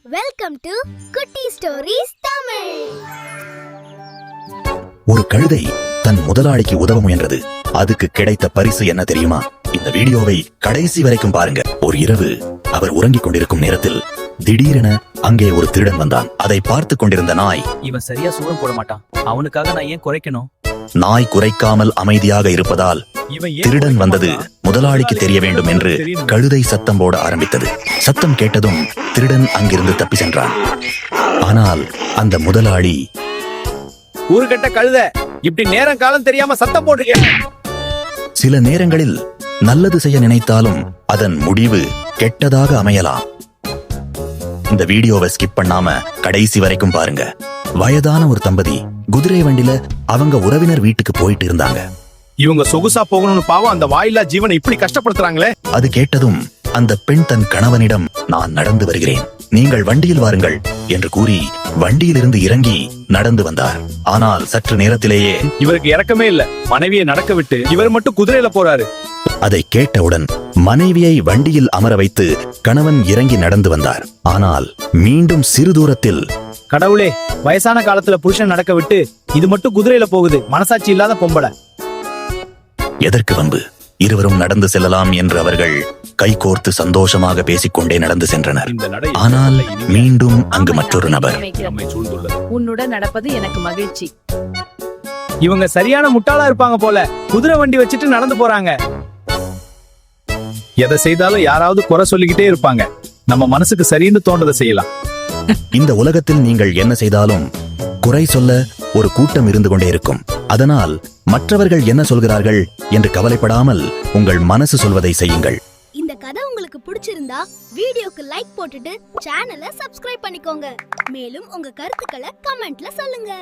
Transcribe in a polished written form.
Welcome to குட்டி stories Tamil. ஒரு கழுதை தன் முதலாளிக்கு உதவ முயன்றது. அதுக்கு கிடைத்த பரிசு என்ன தெரியுமா? இந்த வீடியோவை கடைசி வரைக்கும் பாருங்க. ஒரு இரவு அவர் உறங்கிக் கொண்டிருக்கும் நேரத்தில் திடீரென அங்கே ஒரு திருடன் வந்தான். அதை பார்த்து கொண்டிருந்த நாய், இவன் சரியா சூரம் போட மாட்டான், அவனுக்காக நான் ஏன் குறைக்கணும்? நாய் குறைக்காமல் அமைதியாக இருப்பதால் திருடன் வந்தது முதலாளிக்கு தெரிய வேண்டும் என்று கழுதை சத்தம் போட ஆரம்பித்தது. சத்தம் கேட்டதும் திருடன் அங்கிருந்து தப்பி சென்றான். ஆனால் அந்த முதலாளி, ஊருகட்ட கழுத, இப்படி நேரம் காலம் தெரியாம சத்தம் போடுங்க. சில நேரங்களில் நல்லது செய்ய நினைத்தாலும் அதன் முடிவு கெட்டதாக அமையலாம். இந்த வீடியோவை ஸ்கிப் பண்ணாம கடைசி வரைக்கும் பாருங்க. வயதான ஒரு தம்பதி குதிரை வண்டில அவங்க உறவினர் வீட்டுக்கு போயிட்டு இருந்தாங்க. இவங்க சொகுசா போகணும்னு பாவம் அந்த வாயில்லா ஜீவனை இப்படி கஷ்டப்படுத்துறாங்களே. அது கேட்டதும் அந்த பெண் தன் கணவனிடம், நான் நடந்து வருகிறேன், நீங்கள் வண்டியில் வாருங்கள் என்று கூறி வண்டியிலிருந்து இறங்கி நடந்து வந்தார். ஆனால் சற்று நேரத்திலேயே இவருக்கு இறக்கமே இல்ல. மனைவியை நடக்க விட்டு இவர் மட்டும் குதிரையில போறாரு. அதை கேட்டவுடன் மனைவியை வண்டியில் அமர வைத்து கணவன் இறங்கி நடந்து வந்தார். ஆனால் மீண்டும் சிறு தூரத்தில், கடவுளே, வயசான காலத்துல புருஷன் நடக்க விட்டு இது மட்டும் குதிரையில போகுது, மனசாட்சி இல்லாத பொம்பளை. எதற்கு வம்பு, இருவரும் நடந்து செல்லலாம் என்று அவர்கள் கைகோர்த்து சந்தோஷமாக பேசிக்கொண்டே நடந்து சென்றனர். ஆனால் மீண்டும் அங்கு மற்றொரு நபர், உன்னுடன் நடப்பது எனக்கு மகிழ்ச்சி. இவங்க சரியான முட்டாளா இருப்பாங்க போல, குதிரை வண்டி வச்சுட்டு நடந்து போறாங்க. எதை செய்தாலும் யாராவது குறை சொல்லிக்கிட்டே இருப்பாங்க. நம்ம மனசுக்கு சரின்னு தோன்றதை செய்யலாம். இந்த உலகத்தில் நீங்கள் என்ன செய்தாலும் குறை சொல்ல ஒரு கூட்டம் இருந்து கொண்டே இருக்கும். அதனால் மற்றவர்கள் என்ன சொல்கிறார்கள் என்று கவலைப்படாமல் உங்கள் மனசு சொல்வதை செய்யுங்கள். இந்த கதை உங்களுக்கு பிடிச்சிருந்தா வீடியோக்கு லைக் போட்டுட்டு சேனலை சப்ஸ்கிரைப் பண்ணிக்கோங்க. மேலும் உங்க கருத்துக்களை கமெண்ட்ல சொல்லுங்க.